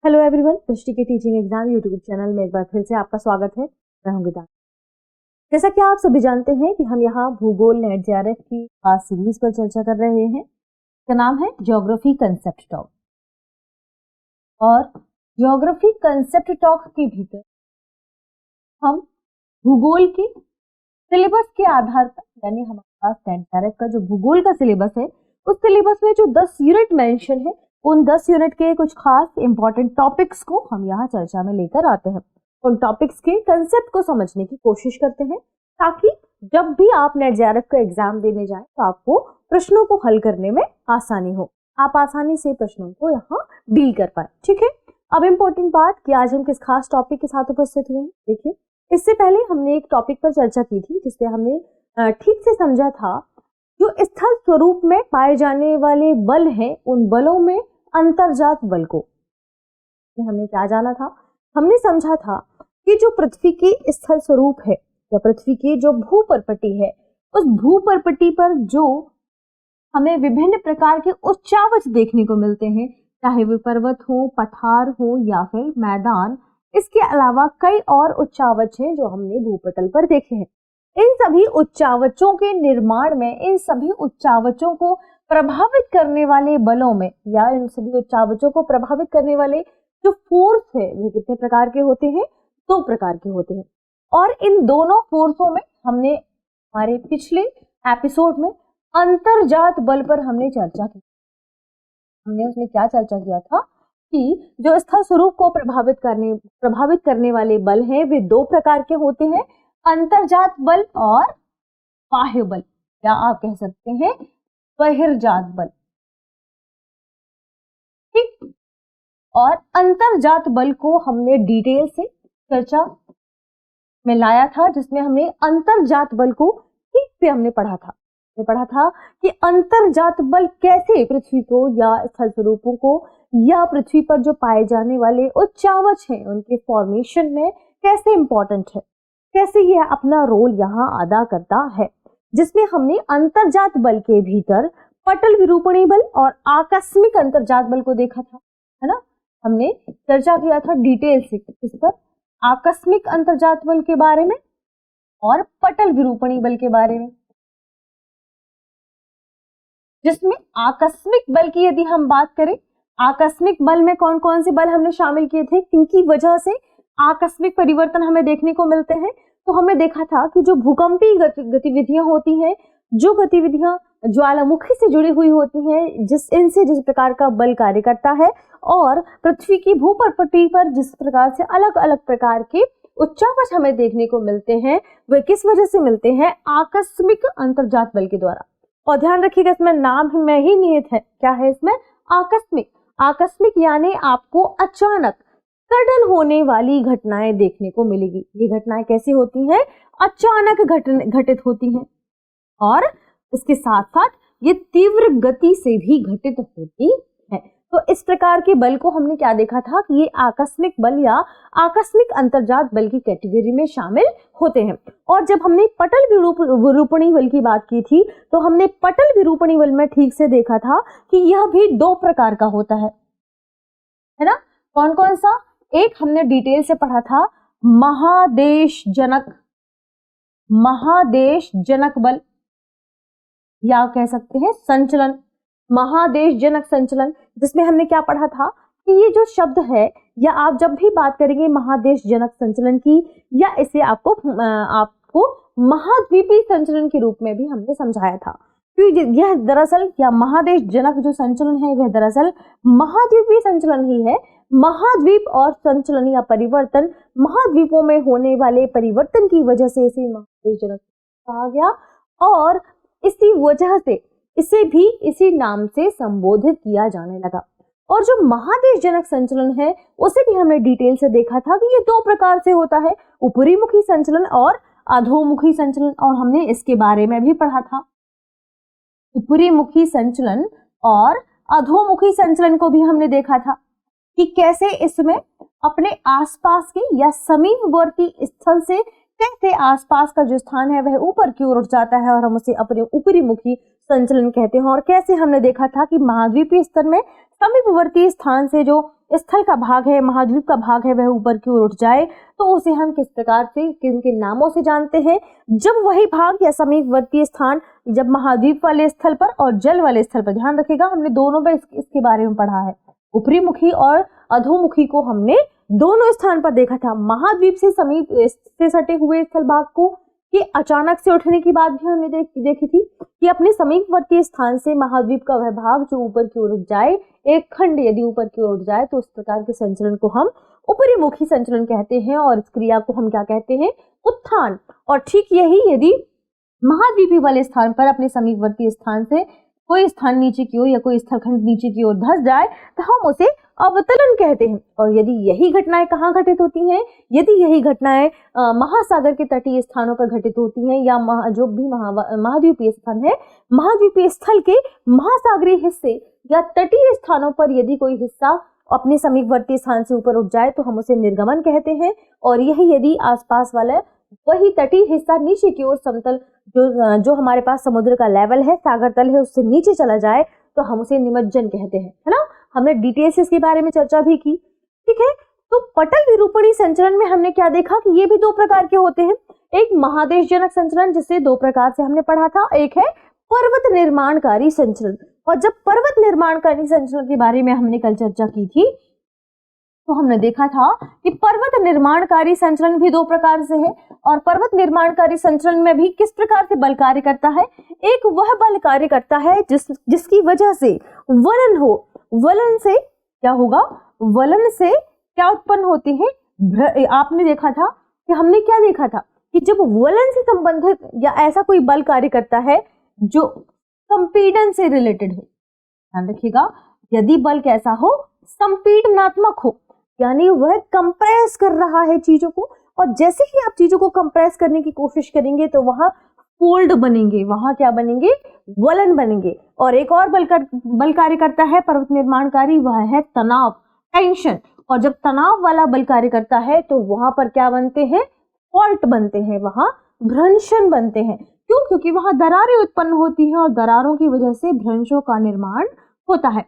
Hello everyone, दृष्टि के teaching exam YouTube channel में एक बार फिर से आपका स्वागत है। मैं हूं गीता। जैसा कि आप सभी जानते हैं कि हम यहाँ भूगोल नेट जेआरएफ की खास सीरीज पर चर्चा कर रहे हैं। इसका नाम है ज्योग्राफी कंसेप्ट टॉक। और ज्योग्राफी कंसेप्ट टॉक के भीतर हम भूगोल के सिलेबस के आधार पर, यानी हमारे पास नेट जेआरएफ का जो भूगोल का सिलेबस है, उस सिलेबस में जो 10 यूनिट मेंशन है, उन 10 यूनिट के कुछ खास इंपॉर्टेंट टॉपिक्स को हम यहाँ चर्चा में लेकर आते हैं। उन टॉपिक्स के कंसेप्ट को समझने की कोशिश करते हैं ताकि जब भी आप नेट जेआरएफ का एग्जाम देने जाएं तो आपको प्रश्नों को हल करने में आसानी हो, आप आसानी से प्रश्नों को यहाँ डील कर पाए। ठीक है, अब इम्पोर्टेंट बात कि आज हम किस खास टॉपिक के साथ उपस्थित हुए हैं। देखिए, इससे पहले हमने एक टॉपिक पर चर्चा की थी जिससे हमने ठीक से समझा था जो स्थल स्वरूप में पाए जाने वाले बल हैं, उन बलों में अंतर्जात बल को हमने क्या जाना था। हमने समझा था कि जो पृथ्वी की स्थल स्वरूप है या पृथ्वी की जो भूपर्पटी है, उस भूपर्पटी पर जो हमें विभिन्न प्रकार के उच्चावच देखने को मिलते हैं, चाहे वे पर्वत हो, पठार हो या फिर मैदान, इसके अलावा कई और उच्चावच हैं जो हमने भूपटल पर देखे हैं। इन सभी उच्चावचों के निर्माण में, इन सभी उच्चावचों को प्रभावित करने वाले बलों में या इन सभी उच्चावचों को प्रभावित करने वाले जो फोर्स है वे कितने प्रकार के होते हैं? 2 प्रकार के होते हैं। और इन दोनों फोर्सों में हमने हमारे पिछले एपिसोड में अंतर्जात बल पर हमने चर्चा की। हमने उसमें क्या चर्चा किया था कि जो स्थल स्वरूप को प्रभावित करने वाले बल हैं वे 2 प्रकार के होते हैं, अंतर्जात बल और बाह्य बल, या आप कह सकते हैं बहिर्जात बल। ठीक, और अंतर्जात बल को हमने डिटेल से चर्चा में लाया था, जिसमें हमने अंतर्जात बल को ठीक से हमने पढ़ा था कि अंतर्जात बल कैसे पृथ्वी को या स्थल स्वरूपों को या पृथ्वी पर जो पाए जाने वाले उच्चावच हैं उनके फॉर्मेशन में कैसे इंपॉर्टेंट है, कैसे यह अपना रोल यहाँ अदा करता है, जिसमें हमने अंतर्जात बल के भीतर पटल विरूपणी बल और आकस्मिक अंतर्जात बल को देखा था, है ना। हमने चर्चा किया था डिटेल से इस पर, आकस्मिक अंतर्जात बल के बारे में और पटल विरूपणी बल के बारे में। जिसमें आकस्मिक बल की यदि हम बात करें, आकस्मिक बल में कौन कौन से बल हमने शामिल किए थे, किनकी वजह से आकस्मिक परिवर्तन हमें देखने को मिलते हैं। तो हमने देखा था कि जो भूकंपीय गतिविधियां होती हैं, जो गतिविधियां ज्वालामुखी से जुड़ी हुई होती हैं, जिस प्रकार का बल कार्य करता है, और पृथ्वी की भूपर्पटी पर जिस प्रकार से अलग अलग प्रकार के उच्चावच हमें देखने को मिलते हैं, वे किस वजह से मिलते हैं? आकस्मिक अंतर्जात बल के द्वारा। और ध्यान रखिएगा, इसमें नाम में ही निहित है, क्या है इसमें? आकस्मिक। आकस्मिक यानी आपको अचानक सडन होने वाली घटनाएं देखने को मिलेगी। ये घटनाएं कैसी होती हैं? अचानक घटित होती हैं, और इसके साथ साथ ये तीव्र गति से भी घटित होती है। तो इस प्रकार के बल को हमने क्या देखा था कि ये आकस्मिक बल या आकस्मिक अंतर्जात बल की कैटेगरी में शामिल होते हैं। और जब हमने पटल विरूपणी बल की बात की थी, तो हमने पटल विरूपणी बल में ठीक से देखा था कि यह भी 2 प्रकार का होता है ना। कौन कौन सा? एक हमने डिटेल से पढ़ा था महादेश जनक बल, या कह सकते हैं संचलन, महादेश जनक संचलन, जिसमें हमने क्या पढ़ा था कि ये जो शब्द है, या आप जब भी बात करेंगे महादेश जनक संचलन की, या इसे आपको महाद्वीपीय संचलन के रूप में भी हमने समझाया था। तो यह दरअसल, या महादेश जनक जो संचलन है वह दरअसल महाद्वीपीय संचलन ही है। महाद्वीप और संचलन या परिवर्तन, महाद्वीपों में होने वाले परिवर्तन की वजह से इसे महादेश जनक कहा गया, और इसी वजह से इसे भी इसी नाम से संबोधित किया जाने लगा। और जो महादेश जनक संचलन है उसे भी हमने डिटेल से देखा था कि ये 2 प्रकार से होता है, ऊपरीमुखी संचलन और अधोमुखी संचलन, और हमने इसके बारे में भी पढ़ा था। ऊपरीमुखी संचलन और अधोमुखी संचलन को भी हमने देखा था कि कैसे इसमें अपने आसपास के या समीपवर्ती स्थल से कैसे आसपास का जो स्थान है वह ऊपर की ओर उठ जाता है और हम उसे अपने ऊपरी मुखी संचलन कहते हैं। और कैसे हमने देखा था कि महाद्वीपीय स्तर में समीपवर्ती स्थान से जो स्थल का भाग है, महाद्वीप का भाग है, वह ऊपर की ओर उठ जाए तो उसे हम किस प्रकार से, किन किन नामों से जानते हैं। जब वही भाग या समीपवर्ती स्थान जब महाद्वीप वाले स्थल पर और जल वाले स्थल पर, ध्यान रखिएगा हमने दोनों में इसके बारे में पढ़ा है, ऊपरी मुखी और अधोमुखी को हमने दोनों स्थान पर देखा था। महाद्वीप से समीप से सटे हुए स्थल भाग को कि अचानक से उठने की बात भी हमने देखी थी कि अपने समीपवर्ती स्थान से महाद्वीप का वह भाग जो ऊपर की ओर उठ जाए, एक खंड यदि ऊपर की ओर उठ जाए तो उस प्रकार के संचलन को हम ऊपरीमुखी संचलन कहते हैं और इस क्रिया को हम क्या कहते हैं, उत्थान। और ठीक यही यदि महाद्वीपी वाले स्थान पर अपने समीपवर्ती स्थान से कोई स्थान नीचे की ओर या कोई स्थलखंड नीचे की ओर धंस जाए तो हम उसे अवतलन कहते हैं। और यदि यही घटनाएं कहाँ घटित होती हैं, यदि यही घटनाएं महासागर के तटीय स्थानों पर घटित होती हैं या जो भी महाद्वीपीय स्थान है, महाद्वीपीय स्थल के महासागरीय हिस्से या तटीय स्थानों पर यदि कोई हिस्सा अपने समीपवर्ती स्थान से ऊपर उठ जाए तो हम उसे निर्गमन कहते हैं। और यही यदि आसपास वाला वही तटीय हिस्सा नीचे की ओर समतल जो हमारे पास समुद्र का लेवल है, सागर तल है, उससे नीचे चला जाए तो हम उसे निमज्जन कहते हैं, है ना। हमने डिटेल से इसके बारे में चर्चा भी की, ठीक है। तो पटल विरूपणी संचलन में हमने क्या देखा कि ये भी दो प्रकार के होते हैं। एक महादेशजनक संचलन जिसे दो प्रकार से हमने पढ़ा था, एक है पर्वत निर्माणकारी संचलन। और जब पर्वत निर्माणकारी संचलन के बारे में हमने कल चर्चा की थी तो हमने देखा था कि पर्वत निर्माणकारी संचलन भी दो प्रकार से है। और पर्वत निर्माणकारी संचलन में भी किस प्रकार से बल कार्य करता है, एक वह बल कार्य करता है जिसकी वजह से वलन हो। वलन से क्या होगा, वलन से क्या उत्पन्न होती है, आपने देखा था कि हमने क्या देखा था कि जब वलन से संबंधित या ऐसा कोई बल कार्य करता है जो संपीड़न से रिलेटेड हो, ध्यान रखिएगा, यदि बल कैसा हो, संपीड़नात्मक हो, यानी वह कंप्रेस कर रहा है चीजों को, और जैसे ही आप चीजों को कंप्रेस करने की कोशिश करेंगे तो वहां फोल्ड बनेंगे, वहां क्या बनेंगे, वलन बनेंगे। और एक और बल कार्य करता है पर्वत निर्माणकारी, वह है तनाव, टेंशन। और जब तनाव वाला बल कार्य करता है तो वहां पर क्या बनते हैं, फॉल्ट बनते हैं, वहां भ्रंशन बनते हैं। क्यों, क्योंकि वहां दरारें उत्पन्न होती हैं और दरारों की वजह से भ्रंशों का निर्माण होता है।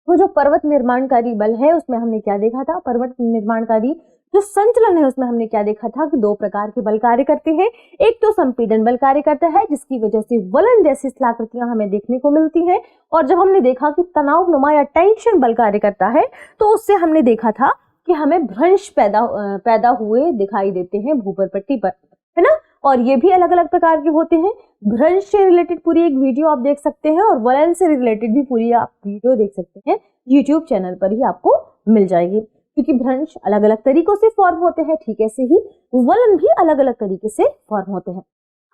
तो जो पर्वत निर्माणकारी बल है उसमें हमने क्या देखा था, पर्वत निर्माणकारी जो संचलन है उसमें हमने क्या देखा था कि दो प्रकार के बल कार्य करते हैं। एक तो संपीड़न बल कार्य करता है जिसकी वजह से वलन जैसी स्थलाकृतियां हमें देखने को मिलती हैं। और जब हमने देखा कि तनाव नुमा या टेंशन बल कार्य करता है तो उससे हमने देखा था कि हमें भ्रंश पैदा हुए दिखाई देते हैं भूपर पट्टी पर, है ना। और ये भी अलग अलग प्रकार के होते हैं। भ्रंश से रिलेटेड पूरी एक वीडियो आप देख सकते हैं और वलन से रिलेटेड भी पूरी आप वीडियो देख सकते हैं, यूट्यूब चैनल पर ही आपको मिल जाएगी। क्योंकि भ्रंश अलग अलग तरीकों से फॉर्म होते हैं, ठीक ऐसे ही वलन भी अलग अलग तरीके से फॉर्म होते हैं।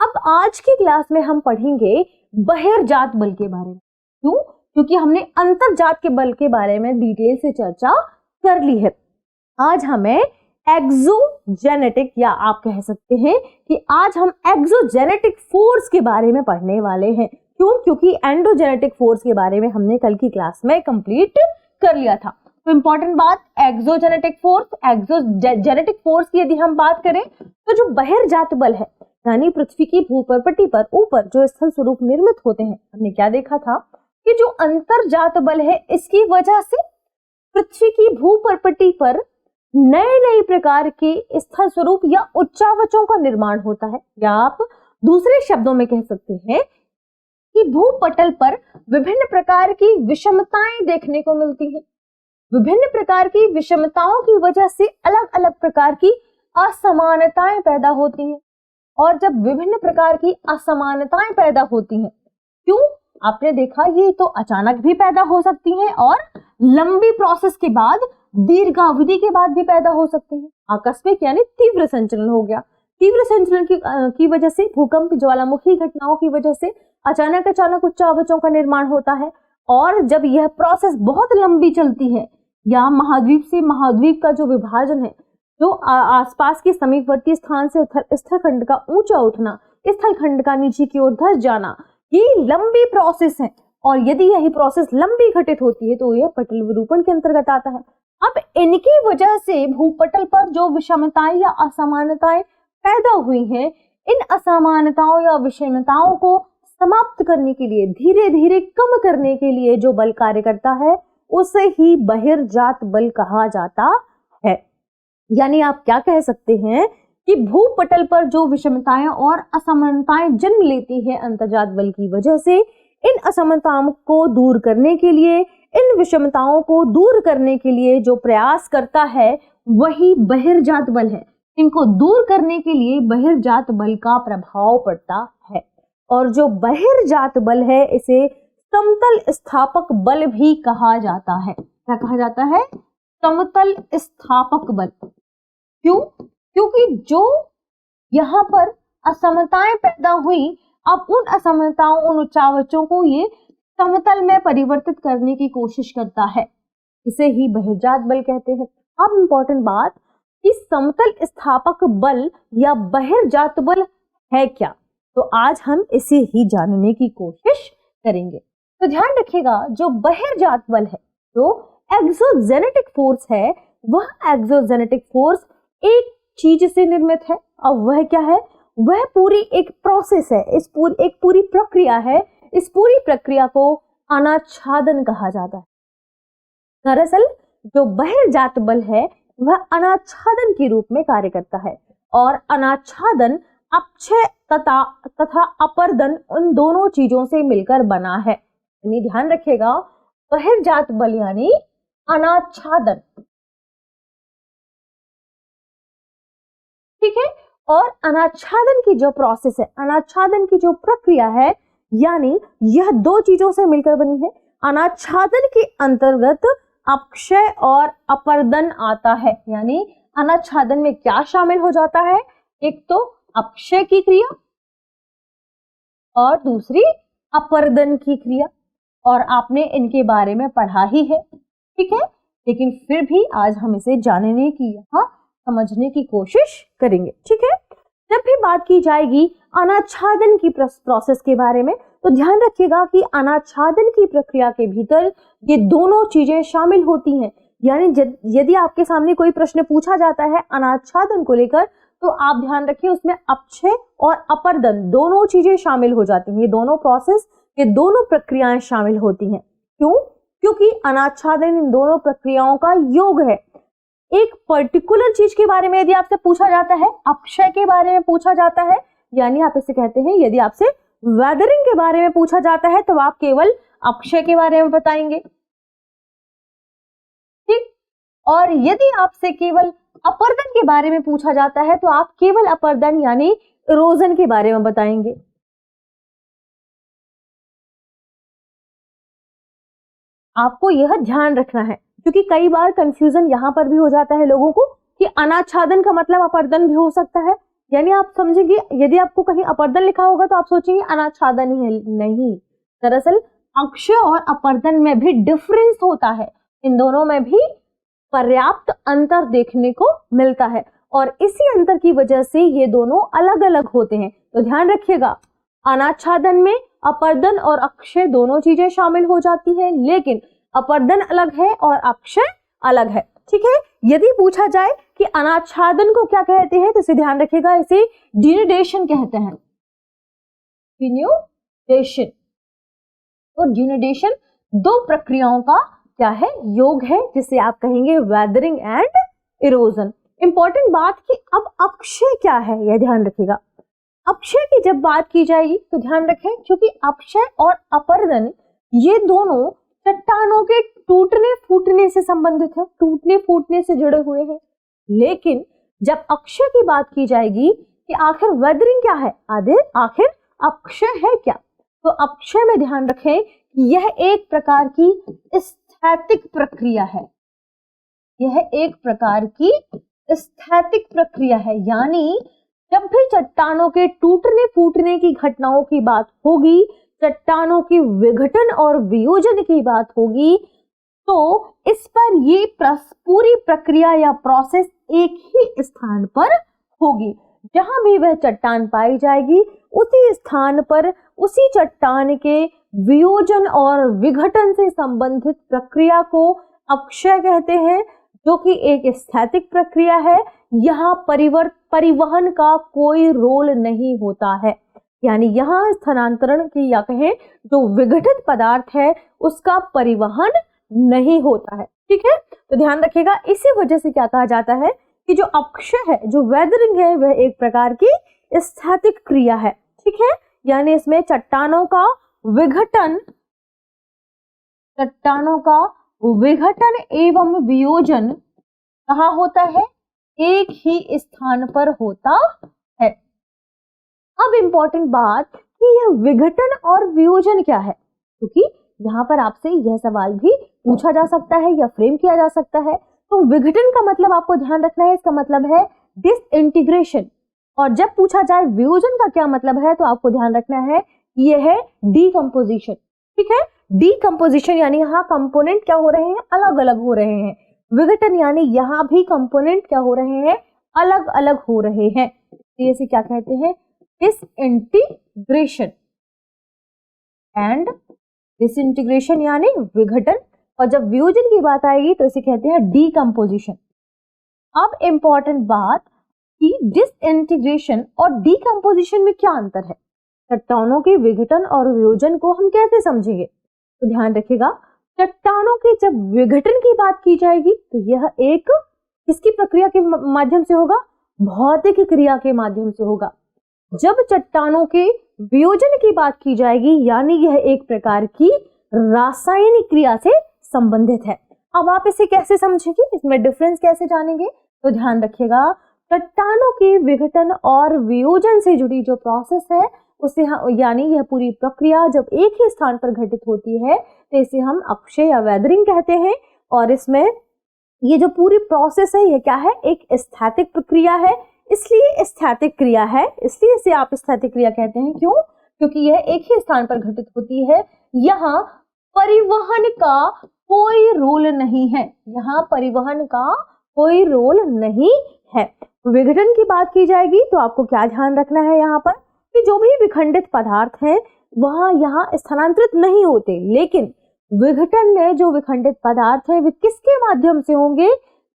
अब आज की क्लास में हम पढ़ेंगे बहिर्जात बल के बारे में। क्यों, क्योंकि हमने अंतर्जात के बल के बारे में डिटेल से चर्चा कर ली है। आज हमें एक्सोजेनेटिक, या आप कह सकते हैं कि आज हम एक्सोजेनेटिक फोर्स के बारे में पढ़ने वाले हैं। क्यों, क्योंकि एंडोजेनेटिक फोर्स के बारे में हमने कल की क्लास में कंप्लीट कर लिया था। तो इंपॉर्टेंट बात, एक्सोजेनेटिक फोर्स, एक्सोजेनेटिक फोर्स की यदि हम बात करें तो जो बहिर्जात बल है, यानी पृथ्वी की भूपर्पटी पर ऊपर जो स्थल स्वरूप निर्मित होते हैं, हमने क्या देखा था कि जो अंतर्जात बल है इसकी वजह से पृथ्वी की भूपर्पटी पर नए नए प्रकार के स्थल स्वरूप या उच्चावचों का निर्माण होता है। या आप दूसरे शब्दों में कह सकते हैं कि भूपटल पर विभिन्न प्रकार की विषमताएं देखने को मिलती हैं। विभिन्न प्रकार की विषमताओं की वजह से अलग अलग प्रकार की असमानताएं पैदा होती हैं। और जब विभिन्न प्रकार की असमानताएं पैदा होती हैं, क्यों, आपने देखा ये तो अचानक भी पैदा हो सकती हैं और लंबी प्रोसेस के बाद, दीर्घावधि के बाद भी पैदा हो सकती हैं। आकस्मिक यानी तीव्र संचलन हो गया। तीव्र संचलन की वजह से, भूकंप, ज्वालामुखी घटनाओं की वजह से अचानक उच्चावचों का निर्माण होता है। और जब यह प्रोसेस बहुत लंबी चलती है या महाद्वीप से महाद्वीप का जो विभाजन है, जो आसपास के समीपवर्ती स्थान से स्थलखंड का ऊंचा उठना, स्थलखंड का नीचे की ओर धंस जाना, ये लंबी प्रोसेस है। और यदि यही प्रोसेस लंबी घटित होती है तो यह पटल विरूपण के अंतर्गत आता है। अब इनकी वजह से भूपटल पर जो विषमताएं या असमानताएं पैदा हुई हैं, इन असमानताओं या विषमताओं को समाप्त करने के लिए, धीरे धीरे कम करने के लिए जो बल कार्य करता है उसे ही बहिर्जात बल कहा जाता है। यानी आप क्या कह सकते हैं कि भूपटल पर जो विषमताएं और असमानताएं जन्म लेती हैं अंतर्जात बल की वजह से, इन असमानताओं को दूर करने के लिए, इन विषमताओं को दूर करने के लिए जो प्रयास करता है वही बहिर्जात बल है। इनको दूर करने के लिए बहिर्जात बल का प्रभाव पड़ता है, और जो बहिर्जात बल है इसे समतल स्थापक बल भी कहा जाता है। क्या कहा जाता है? समतल स्थापक बल। क्यों? क्योंकि जो यहाँ पर असमताएं पैदा हुई, अब उन असमताओं, उन उच्चावचों को ये समतल में परिवर्तित करने की कोशिश करता है, इसे ही बहिर्जात बल कहते हैं। अब इंपॉर्टेंट बात कि समतल स्थापक बल या बहिर्जात बल है क्या, तो आज हम इसे ही जानने की कोशिश करेंगे। तो ध्यान रखिएगा, जो बहिर्जात बल है, जो एक्सोजेनेटिक फोर्स है, वह एक्सोजेनेटिक फोर्स एक चीज से निर्मित है, और वह क्या है? वह पूरी एक प्रोसेस है, एक पूरी प्रक्रिया है। इस पूरी प्रक्रिया को अनाच्छादन कहा जाता है। दरअसल जो बहिर्जात बल है वह अनाच्छादन के रूप में कार्य करता है, और अनाच्छादन अपक्षय तथा अपर्दन उन दोनों चीजों से मिलकर बना है। यानी ध्यान रखिएगा, बहिर्जात बल यानी अनाच्छादन, ठीक है। और अनाच्छादन की जो प्रोसेस है, अनाच्छादन की जो प्रक्रिया है, यानी यह दो चीजों से मिलकर बनी है। अनाच्छादन के अंतर्गत अपक्षय और अपर्दन आता है। यानी अनाच्छादन में क्या शामिल हो जाता है? एक तो अपक्षय की क्रिया और दूसरी अपर्दन की क्रिया, और आपने इनके बारे में पढ़ा ही है, ठीक है। लेकिन फिर भी आज हम इसे जानने की, यहाँ समझने की कोशिश करेंगे, ठीक है। जब भी बात की जाएगी अनाच्छादन की प्रोसेस के बारे में, तो ध्यान रखिएगा कि अनाच्छादन की प्रक्रिया के भीतर ये दोनों चीजें शामिल होती हैं। यानी यदि आपके सामने कोई प्रश्न पूछा जाता है अनाच्छादन को लेकर, तो आप ध्यान रखिए उसमें अपक्षय और अपर्दन दोनों चीजें शामिल हो जाती हैं। ये दोनों प्रोसेस, ये दोनों प्रक्रियाएं शामिल होती हैं। क्यों? क्योंकि अनाच्छादन इन दोनों प्रक्रियाओं का योग है। एक पर्टिकुलर चीज के बारे में यदि आपसे पूछा जाता है, अपक्षय के बारे में पूछा जाता है, यानी आप इसे कहते हैं, यदि आपसे वेदरिंग के बारे में पूछा जाता है तो आप केवल अपक्षय के बारे में बताएंगे, ठीक। और यदि आपसे केवल अपर्दन के बारे में पूछा जाता है तो आप केवल अपर्दन यानी इरोजन के बारे में बताएंगे। आपको यह ध्यान रखना है, क्योंकि कई बार कंफ्यूजन यहां पर भी हो जाता है लोगों को कि अनाच्छादन का मतलब अपर्दन भी हो सकता है। यानी आप समझेंगे, यदि आपको कहीं अपर्दन लिखा होगा तो आप सोचेंगे अनाच्छादन ही है, नहीं। दरअसल अक्षय और अपर्दन में भी डिफरेंस होता है, इन दोनों में भी पर्याप्त अंतर देखने को मिलता है, और इसी अंतर की वजह से ये दोनों अलग अलग होते हैं। तो ध्यान रखिएगा, अनाच्छादन में अपर्दन और अक्षय दोनों चीजें शामिल हो जाती हैं, लेकिन अपर्दन अलग है और अक्षय अलग है, ठीक है। यदि पूछा जाए कि अनाच्छादन को क्या कहते हैं, तो इसे ध्यान रखिएगा, इसे डिन्यूडेशन कहते हैं। डिन्यूडेशन, तो डिन्यूडेशन दो प्रक्रियाओं का क्या है? योग है, जिसे आप कहेंगे वेदरिंग एंड इरोजन। इंपॉर्टेंट बात कि अब अक्षय क्या है, यह ध्यान रखिएगा। अक्षय की जब बात की जाएगी तो ध्यान रखें, क्योंकि अक्षय और अपर्दन ये दोनों चट्टानों के टूटने फूटने से संबंधित है, टूटने फूटने से जुड़े हुए हैं। लेकिन जब अक्षय की बात की जाएगी कि आखिर वेदरिंग क्या है, आखिर अक्षय है क्या, तो अक्षय में ध्यान रखें कि यह एक प्रकार की स्थैतिक प्रक्रिया है। यह एक प्रकार की स्थैतिक प्रक्रिया है, यानी जब भी चट्टानों के टूटने फूटने की घटनाओं की बात होगी, चट्टानों की विघटन और वियोजन की बात होगी, तो इस पर ये पूरी प्रक्रिया या प्रोसेस एक ही स्थान पर होगी। जहां भी वह चट्टान पाई जाएगी, उसी स्थान पर उसी चट्टान के वियोजन और विघटन से संबंधित प्रक्रिया को अक्षय कहते हैं, जो कि एक स्थैतिक प्रक्रिया है। यहाँ परिवहन का कोई रोल नहीं होता है, यानी यहाँ स्थानांतरण की या कहें जो विघटित पदार्थ है उसका परिवहन नहीं होता है। ठीक है, तो ध्यान रखिएगा, इसी वजह से क्या कहा जाता है कि जो अपक्षय है, जो वेदरिंग है, वह एक प्रकार की स्थैतिक क्रिया है। ठीक है, यानी इसमें चट्टानों का विघटन एवं वियोजन कहाँ होता है? एक ही स्थान पर होता है। अब इंपॉर्टेंट बात कि यह विघटन और वियोजन क्या है, क्योंकि यहाँ पर आपसे यह सवाल भी पूछा जा सकता है या फ्रेम किया जा सकता है। तो विघटन का मतलब आपको ध्यान रखना है, इसका मतलब है डिसइंटीग्रेशन, और जब पूछा जाए वियोजन का क्या मतलब है तो आपको ध्यान रखना है कि यह है डीकंपोजिशन। ठीक है, डीकंपोजिशन यानी यहाँ कंपोनेंट क्या हो रहे हैं? अलग अलग हो रहे हैं। विघटन यानी यहाँ भी कंपोनेंट क्या हो रहे हैं? अलग अलग हो रहे हैं। इसे क्या कहते हैं? डिसइंटीग्रेशन एंड डिसइंटीग्रेशन यानी विघटन, और जब वियोजन की बात आएगी तो इसे कहते हैं डीकंपोजिशन। अब इंपॉर्टेंट बात कि डिसइंटीग्रेशन और डीकंपोजिशन में क्या अंतर है? चट्टानों के विघटन और वियोजन को हम कैसे समझेंगे? तो ध्यान रखिएगा, चट्टानों के जब विघटन की बात की जाएगी तो यह एक किसकी प्रक्रिया के माध्यम से होगा? भौतिक क्रिया के माध्यम से होगा। जब चट्टानों के वियोजन की बात की जाएगी यानी यह एक प्रकार की रासायनिक क्रिया से संबंधित है। अब आप इसे कैसे समझेंगे, इसमें डिफरेंस कैसे जानेंगे? तो ध्यान रखिएगा, चट्टानों के विघटन और वियोजन से जुड़ी जो प्रोसेस है उसे यानी यह पूरी प्रक्रिया जब एक ही स्थान पर घटित होती है तो इसे हम अपक्षय या वेदरिंग कहते हैं। और इसमें ये जो पूरी प्रोसेस है यह क्या है? एक स्थैतिक प्रक्रिया है, इसलिए स्थैतिक क्रिया है, इसलिए इसे आप स्थैतिक क्रिया कहते हैं। क्यों? क्योंकि यह एक ही स्थान पर घटित होती है। यहाँ परिवहन का कोई रोल नहीं है, यहाँ परिवहन का कोई रोल नहीं है। विघटन की बात की जाएगी तो आपको क्या ध्यान रखना है यहाँ पर कि जो भी विखंडित पदार्थ हैं वह यहाँ स्थानांतरित नहीं होते, लेकिन विघटन में जो विखंडित पदार्थ है वे किसके माध्यम से होंगे?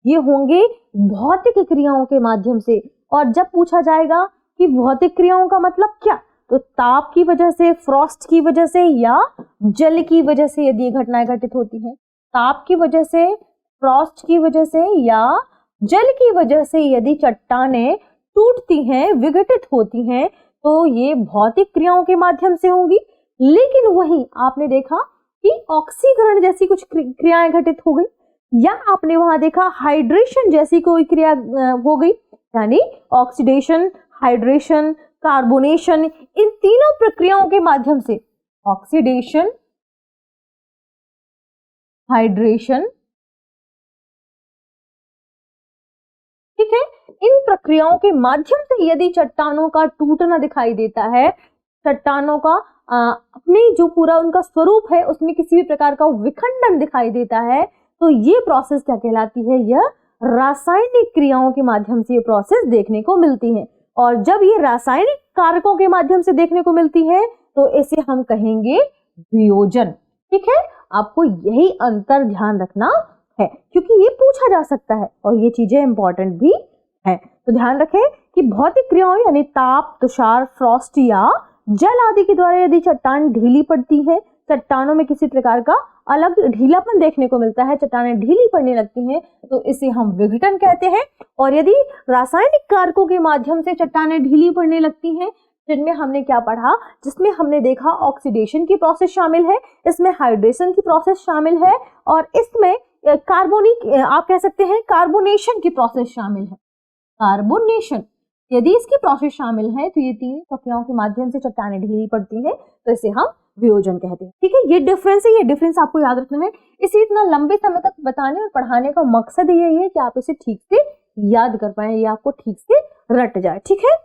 ये होंगे भौतिक क्रियाओं के माध्यम से। और जब पूछा जाएगा कि भौतिक क्रियाओं का मतलब क्या, तो ताप की वजह से, फ्रॉस्ट की वजह से या जल की वजह से यदि घटनाएं घटित होती हैं, ताप की वजह से, फ्रॉस्ट की वजह से या जल की वजह से यदि चट्टानें टूटती हैं, विघटित होती हैं, तो ये भौतिक क्रियाओं के माध्यम से होंगी। लेकिन वहीं आपने देखा कि ऑक्सीकरण जैसी कुछ क्रियाएं घटित हो गई, या आपने वहां देखा हाइड्रेशन जैसी कोई क्रिया हो गई, यानी ऑक्सीडेशन, हाइड्रेशन, कार्बोनेशन, इन तीनों प्रक्रियाओं के माध्यम से, ऑक्सीडेशन, हाइड्रेशन, ठीक है, इन प्रक्रियाओं के माध्यम से यदि चट्टानों का टूटना दिखाई देता है, चट्टानों का अपने जो पूरा उनका स्वरूप है उसमें किसी भी प्रकार का विखंडन दिखाई देता है, तो ये प्रोसेस क्या कहलाती है? यह रासायनिक क्रियाओं के माध्यम से ये प्रोसेस देखने को मिलती है। और जब ये रासायनिक कारकों के माध्यम से देखने को मिलती है तो इसे हम कहेंगे वियोजन। ठीक है, आपको यही अंतर ध्यान रखना है क्योंकि ये पूछा जा सकता है और ये चीजें इंपॉर्टेंट भी है। तो ध्यान रखें कि भौतिक क्रियाओं यानी ताप, तुषार, फ्रॉस्ट या जल आदि के द्वारा यदि चट्टान ढीली पड़ती है, चट्टानों में किसी प्रकार का अलग ढीलापन देखने को मिलता है, चट्टानें ढीली पड़ने लगती हैं, तो इसे हम विघटन कहते हैं। और यदि रासायनिक कारकों के माध्यम से चट्टानें ढीली पड़ने लगती हैं, जिनमें हमने क्या पढ़ा, जिसमें हमने देखा ऑक्सीडेशन की प्रोसेस शामिल है, इसमें हाइड्रेशन की प्रोसेस शामिल है और इसमें कार्बोनिक आप कह सकते हैं कार्बोनेशन की प्रोसेस शामिल है। कार्बोनेशन यदि इसकी प्रोसेस शामिल है तो ये तीन प्रक्रियाओं के माध्यम से चट्टानें ढीली पड़ती हैं, तो इसे हम वियोजन कहते हैं। ठीक है, ये डिफरेंस है, ये डिफरेंस आपको याद रखना है। इसे इतना लंबे समय तक बताने और पढ़ाने का मकसद यही है कि आप इसे ठीक से याद कर पाए, ये आपको ठीक से रट जाए। ठीक है,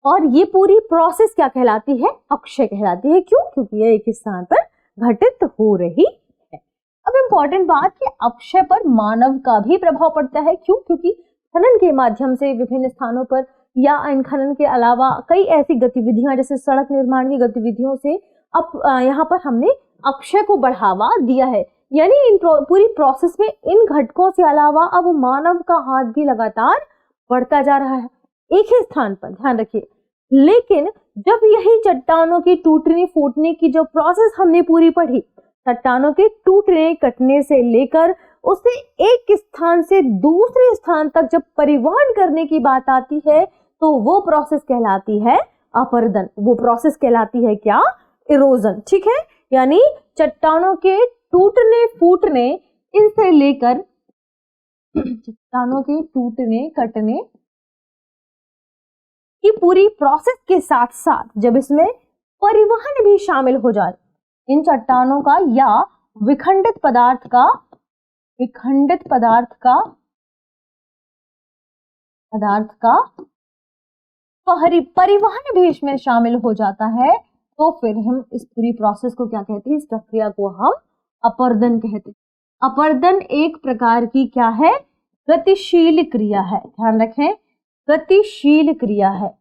और ये पूरी प्रोसेस क्या कहलाती है? अक्षय कहलाती है। क्यों? क्योंकि यह एक ही स्थान पर घटित हो रही है। अब इंपॉर्टेंट बात कि अक्षय पर मानव का भी प्रभाव पड़ता है। क्यों? क्योंकि खनन के माध्यम से विभिन्न स्थानों पर या इन खनन के अलावा कई ऐसी गतिविधियां जैसे सड़क निर्माण की गतिविधियों से अब यहाँ पर हमने अक्षय को बढ़ावा दिया है। यानी इन पूरी प्रोसेस में इन घटकों से अलावा अब मानव का हाथ भी लगातार बढ़ता जा रहा है एक ही स्थान पर, ध्यान रखिए। लेकिन जब यही चट्टानों की टूटने फूटने की जो प्रोसेस हमने पूरी पढ़ी, चट्टानों के टूटने कटने से लेकर उसे एक स्थान से दूसरे स्थान तक जब परिवहन करने की बात आती है तो वो प्रोसेस कहलाती है अपरदन। वो प्रोसेस कहलाती है क्या? इरोजन। ठीक है, यानी चट्टानों के टूटने फूटने इनसे लेकर चट्टानों के टूटने कटने की पूरी प्रोसेस के साथ साथ जब इसमें परिवहन भी शामिल हो जाए इन चट्टानों का या विखंडित पदार्थ का परिवहन भी इसमें शामिल हो जाता है, तो फिर हम इस पूरी प्रोसेस को क्या कहते हैं? इस प्रक्रिया को हम अपरदन कहते हैं। अपरदन एक प्रकार की क्या है? गतिशील क्रिया है। ध्यान रखें, गतिशील क्रिया है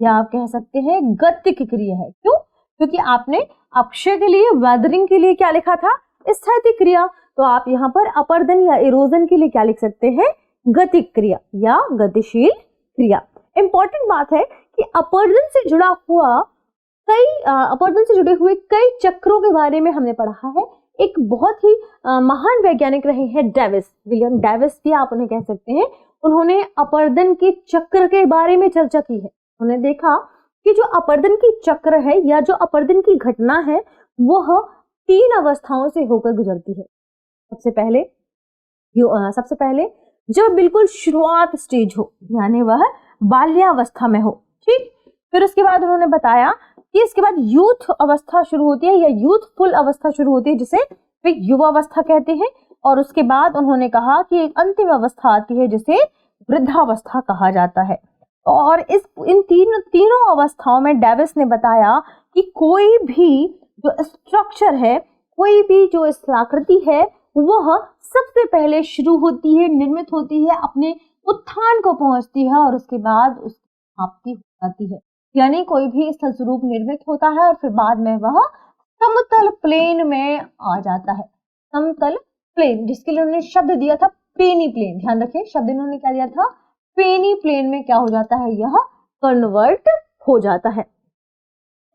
या आप कह सकते हैं गतिक क्रिया है। क्यों? क्योंकि आपने अपक्षय के लिए, वेदरिंग के लिए क्या लिखा था? स्थैतिक क्रिया। तो आप यहाँ पर अपरदन या इरोजन के लिए क्या लिख सकते हैं? गतिक क्रिया या गतिशील क्रिया। इंपॉर्टेंट बात है कि अपरदन से जुड़े हुए कई चक्रों के बारे में हमने पढ़ा है। एक बहुत ही महान वैज्ञानिक रहे हैं डेविस, विलियम डेविस भी आप उन्हें कह सकते हैं। उन्होंने अपरदन के चक्र के बारे में चर्चा की है। उन्होंने देखा कि जो अपरदन की चक्र है या जो अपरदन की घटना है वह 3 अवस्थाओं से होकर गुजरती है। सबसे पहले जब बिल्कुल शुरुआत स्टेज हो, यानी वह बाल्यावस्था में हो। ठीक, फिर उसके बाद उन्होंने बताया कि इसके बाद यूथ अवस्था शुरू होती है या यूथफुल अवस्था शुरू होती है, जिसे वे युवावस्था कहते हैं। और उसके बाद उन्होंने कहा कि एक अंतिम अवस्था आती है जिसे वृद्धावस्था कहा जाता है। और इन तीनों अवस्थाओं में डेविस ने बताया कि कोई भी जो स्ट्रक्चर है, कोई भी जो आकृति है, वह सबसे पहले शुरू होती है, निर्मित होती है, अपने उत्थान को पहुंचती है और उसके बाद उसकी समाप्ति हो जाती है। यानी कोई भी स्थल स्वरूप निर्मित होता है और फिर बाद में वह समतल प्लेन में आ जाता है। समतल प्लेन, जिसके लिए उन्होंने शब्द दिया था पेनी प्लेन। ध्यान रखें, शब्द इन्होंने क्या दिया था? पेनी प्लेन में क्या हो जाता है? यह कन्वर्ट हो जाता है।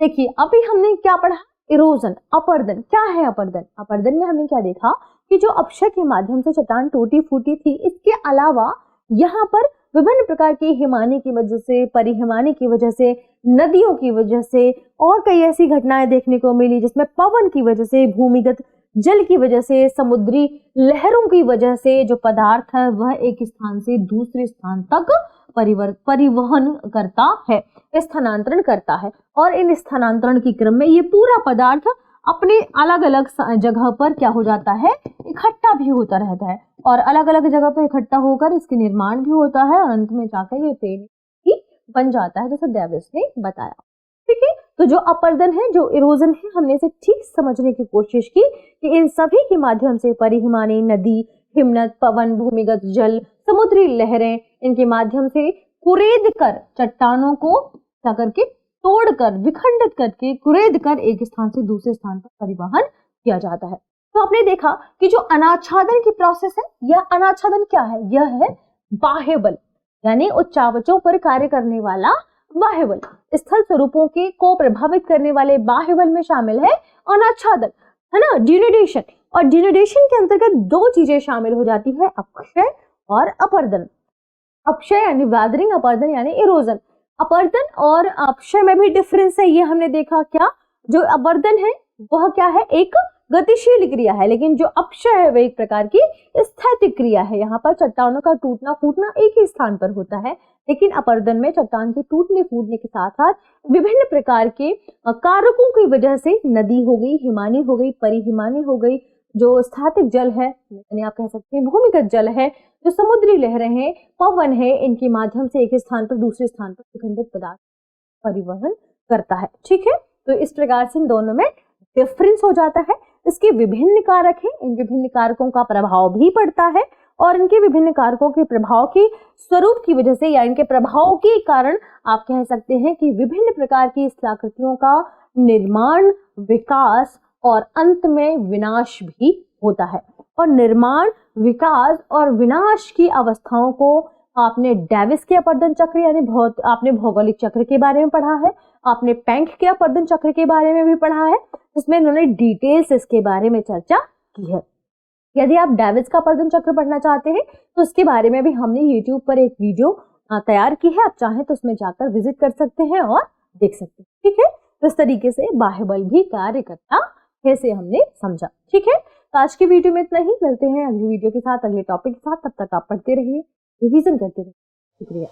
देखिए, अभी हमने क्या पढ़ा? इरोजन, अपरदन। क्या है अपरदन? अपरदन में हमने क्या देखा कि जो अपक्षय के माध्यम से चट्टान टूटी फूटी थी, इसके अलावा यहाँ पर विभिन्न प्रकार की हिमानी की वजह से, परिहिमानी की वजह से, नदियों की वजह से और कई ऐसी घटनाएं देखने को मिली जिसमें पवन की वजह से, भूमिगत जल की वजह से, समुद्री लहरों की वजह से जो पदार्थ है वह एक स्थान से दूसरे स्थान तक परिवहन करता है, स्थानांतरण करता है। और इन स्थानांतरण के क्रम में ये पूरा पदार्थ अपने अलग अलग जगह पर क्या हो जाता है? इकट्ठा भी होता रहता है और अलग अलग जगह पर इकट्ठा होकर इसके निर्माण भी होता है और अंत में जाकर ये पेड़ ही बन जाता है, जैसे डेविस ने बताया। ठीक है, तो जो अपरदन है, जो इरोजन है, हमने इसे ठीक समझने की कोशिश की कि इन सभी के माध्यम से परिहिमानी, नदी, हिमनद, पवन, भूमिगत जल, समुद्री लहरें, इनके माध्यम से कुरेद कर चट्टानों को क्या करके तोड़कर, विखंडित करके, कुरेद कर एक स्थान से दूसरे स्थान पर परिवहन किया जाता है। तो आपने देखा कि जो अनाच्छादन की प्रोसेस है, यह अनाच्छादन क्या है? यह है बाह्य बल, यानी उच्चावचों पर कार्य करने वाला बाह्य बल। स्थल स्वरूपों को प्रभावित करने वाले बाह्य बल में शामिल है अनाच्छादन, है ना, डिनुडेशन। और डिनुडेशन के अंतर्गत 2 चीजें शामिल हो जाती है, अपक्षय और अपरदन। अपक्षय यानी वेदरिंग, अपरदन यानी इरोजन। अपरदन और अपक्षय में भी डिफरेंस है, ये हमने देखा। क्या? जो अपरदन है वह क्या है? एक गतिशील क्रिया है, लेकिन जो अपक्षय है वह एक प्रकार की स्थैतिक क्रिया है। यहाँ पर चट्टानों का टूटना फूटना एक ही स्थान पर होता है, लेकिन अपरदन में चट्टान के टूटने फूटने के साथ साथ विभिन्न प्रकार के कारकों की वजह से नदी हो गई, हिमानी हो गई, परिहिमानी हो गई, जो स्थैतिक जल है यानी आप कह सकते हैं भूमिगत जल है, जो समुद्री लहरें हैं, पवन है, इनके माध्यम से एक स्थान पर दूसरे स्थान पर विखंडित पदार्थ परिवहन करता है। ठीक है, तो इस प्रकार से इन दोनों में डिफरेंस हो जाता है। इसके विभिन्न कारक हैं, इन विभिन्न कारकों का प्रभाव भी पड़ता है और इनके विभिन्न कारकों के प्रभाव की स्वरूप की वजह से या इनके प्रभाव के कारण आप कह सकते हैं कि विभिन्न प्रकार की स्थलाकृतियों का निर्माण, विकास और अंत में विनाश भी होता है। और निर्माण, विकास और विनाश की अवस्थाओं को आपने डेविस के अपर्दन चक्र यानी आपने भौगोलिक चक्र के बारे में पढ़ा है, आपने पेंक के अपर्दन चक्र के बारे में भी पढ़ा है, जिसमें इन्होंने डिटेल्स इसके बारे में चर्चा की है। यदि आप डेविस का अपर्दन चक्र पढ़ना चाहते हैं तो उसके बारे में भी हमने YouTube पर एक वीडियो तैयार की है, आप चाहें तो उसमें जाकर विजिट कर सकते हैं और देख सकते हैं। ठीक है, तो इस तरीके से बाह्यबल भी कार्य करता है से हमने समझा। ठीक है, तो आज की वीडियो में इतना ही, मिलते हैं अगली वीडियो के साथ, अगले टॉपिक के साथ। तब तक आप पढ़ते रहिए, रिवीजन करते रहिए। शुक्रिया।